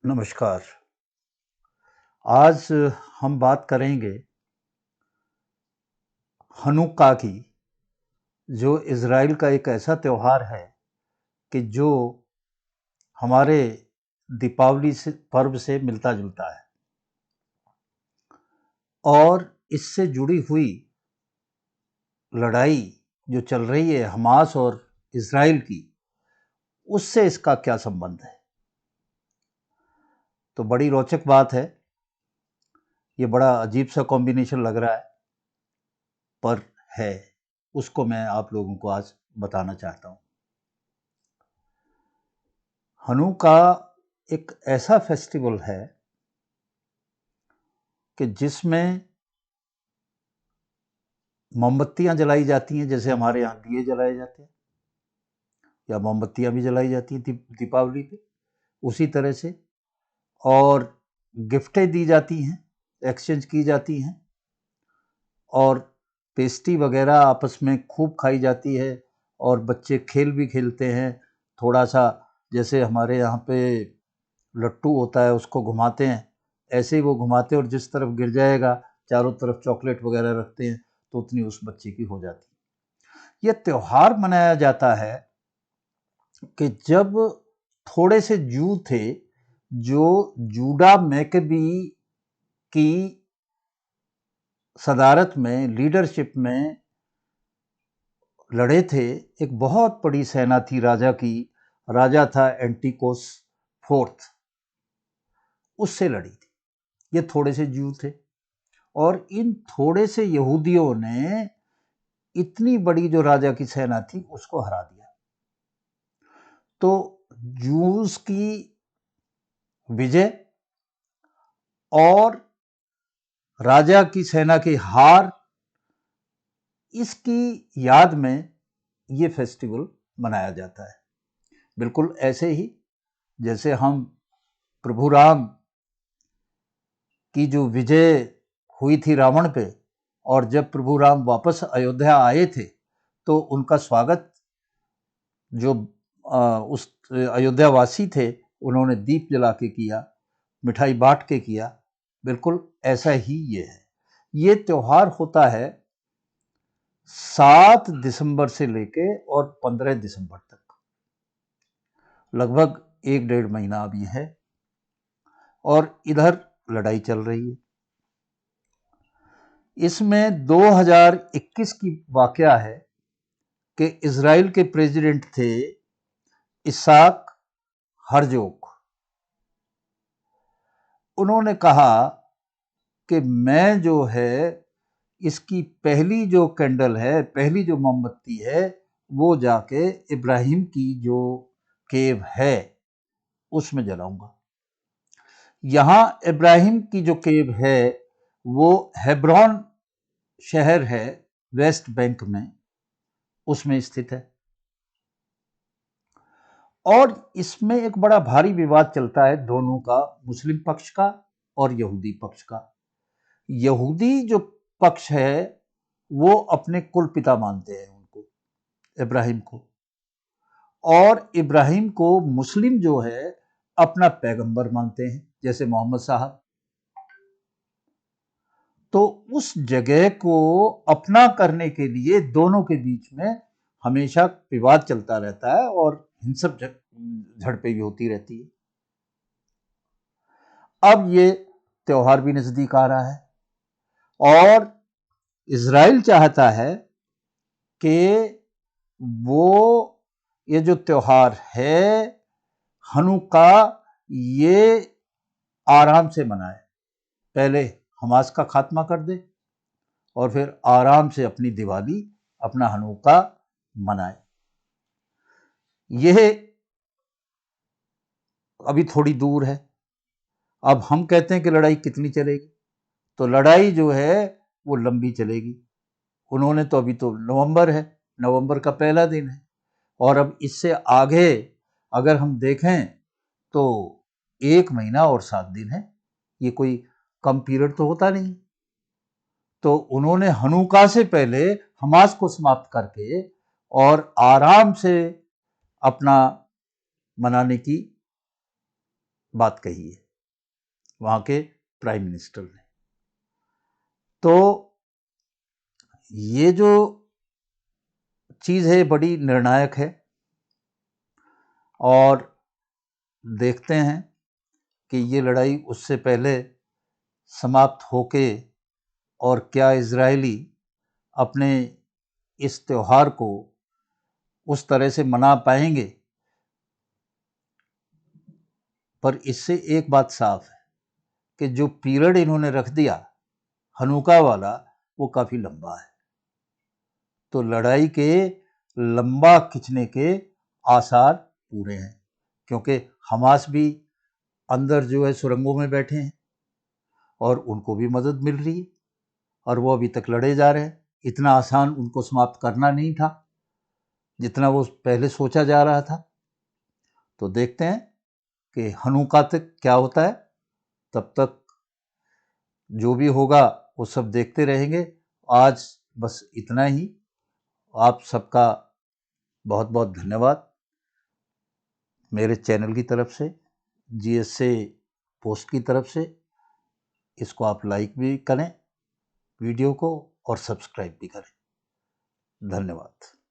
नमस्कार। आज हम बात करेंगे हनुक्का की, जो इज़राइल का एक ऐसा त्यौहार है कि जो हमारे दीपावली से पर्व से मिलता-जुलता है और इससे जुड़ी हुई लड़ाई जो चल रही है हमास और इज़राइल की, उससे इसका क्या संबंध है? तो बड़ी रोचक बात है। ये बड़ा अजीब-सा कॉम्बिनेशन लग रहा है, पर है। उसको मैं आप लोगों को आज बताना चाहता हूँ। हनुक्का एक ऐसा फेस्टिवल है कि जिसमें मोमबत्तियां जलाई जाती हैं, जैसे हमारे यहाँ दिए जलाए जाते हैं या मोमबत्तियां भी जलाई जाती हैं दीपावली पे, उसी तरह से। और गिफ्टें दी जाती हैं, एक्सचेंज की जाती हैं और पेस्ट्री वगैरह आपस में खूब खाई जाती है और बच्चे खेल भी खेलते हैं। थोड़ा सा जैसे हमारे यहाँ पे लट्टू होता है, उसको घुमाते हैं, ऐसे ही वो घुमाते हैं और जिस तरफ गिर जाएगा चारों तरफ चॉकलेट वगैरह रखते हैं, तो उतनी उस बच्चे की हो जाती है। यह त्योहार मनाया जाता है कि जब थोड़े से जू थे जो जूडा मैकबी की सदारत में, लीडरशिप में लड़े थे। एक बहुत बड़ी सेना थी राजा की, राजा था एंटिकोस फोर्थ, उससे लड़ी थी। ये थोड़े से जू थे और इन थोड़े से यहूदियों ने इतनी बड़ी जो राजा की सेना थी उसको हरा दिया। तो जूस की विजय और राजा की सेना की हार, इसकी याद में ये फेस्टिवल मनाया जाता है। बिल्कुल ऐसे ही जैसे हम प्रभु राम की जो विजय हुई थी रावण पे, और जब प्रभु राम वापस अयोध्या आए थे तो उनका स्वागत जो उस अयोध्या वासी थे उन्होंने दीप जला के किया, मिठाई बांट के किया। बिल्कुल ऐसा ही ये है। ये त्योहार होता है 7 दिसंबर से लेके और 15 दिसंबर तक, लगभग 1-1.5 महीना अभी है और इधर लड़ाई चल रही है। इसमें 2021 की वाकया है कि इज़राइल के प्रेसिडेंट थे इसाक हर्जोग। उन्होंने कहा कि मैं जो है इसकी पहली जो कैंडल है, पहली जो मोमबत्ती है, वो जाके इब्राहिम की जो केव है उसमें जलाऊंगा। यहाँ इब्राहिम की जो केव है वो हेब्रोन शहर है वेस्ट बैंक में, उसमें स्थित है। और इसमें एक बड़ा भारी विवाद चलता है दोनों का, मुस्लिम पक्ष का और यहूदी पक्ष का। यहूदी जो पक्ष है वो अपने कुल पिता मानते हैं उनको, इब्राहिम को, और इब्राहिम को मुस्लिम जो है अपना पैगंबर मानते हैं, जैसे मोहम्मद साहब। तो उस जगह को अपना करने के लिए दोनों के बीच में हमेशा विवाद चलता रहता है और हिंसक झड़पें भी होती रहती है। अब ये त्योहार भी नजदीक आ रहा है और इज़राइल चाहता है कि वो ये जो त्योहार है हनुक्का, ये आराम से मनाए। पहले हमास का खात्मा कर दे और फिर आराम से अपनी दिवाली, अपना हनुक्का मनाए। यह अभी थोड़ी दूर है। अब हम कहते हैं कि लड़ाई कितनी चलेगी, तो लड़ाई जो है वो लंबी चलेगी। उन्होंने तो अभी तो नवंबर है, नवंबर का पहला दिन है और अब इससे आगे अगर हम देखें तो 1 महीना और 7 दिन है। ये कोई कम पीरियड तो होता नहीं। तो उन्होंने हनुक्का से पहले हमास को समाप्त करके और आराम से अपना मनाने की बात कही है वहाँ के प्राइम मिनिस्टर ने। तो ये जो चीज़ है बड़ी निर्णायक है और देखते हैं कि ये लड़ाई उससे पहले समाप्त होके और क्या इजरायली अपने इस त्योहार को उस तरह से मना पाएंगे। पर इससे एक बात साफ है कि जो पीरियड इन्होंने रख दिया हनुका वाला वो काफ़ी लंबा है, तो लड़ाई के लंबा खिंचने के आसार पूरे हैं, क्योंकि हमास भी अंदर जो है सुरंगों में बैठे हैं और उनको भी मदद मिल रही है और वो अभी तक लड़े जा रहे हैं। इतना आसान उनको समाप्त करना नहीं था जितना वो पहले सोचा जा रहा था। तो देखते हैं कि हनुका तक क्या होता है, तब तक जो भी होगा वो सब देखते रहेंगे। आज बस इतना ही। आप सबका बहुत बहुत धन्यवाद मेरे चैनल की तरफ से, GSA पोस्ट की तरफ से। इसको आप लाइक भी करें वीडियो को और सब्सक्राइब भी करें। धन्यवाद।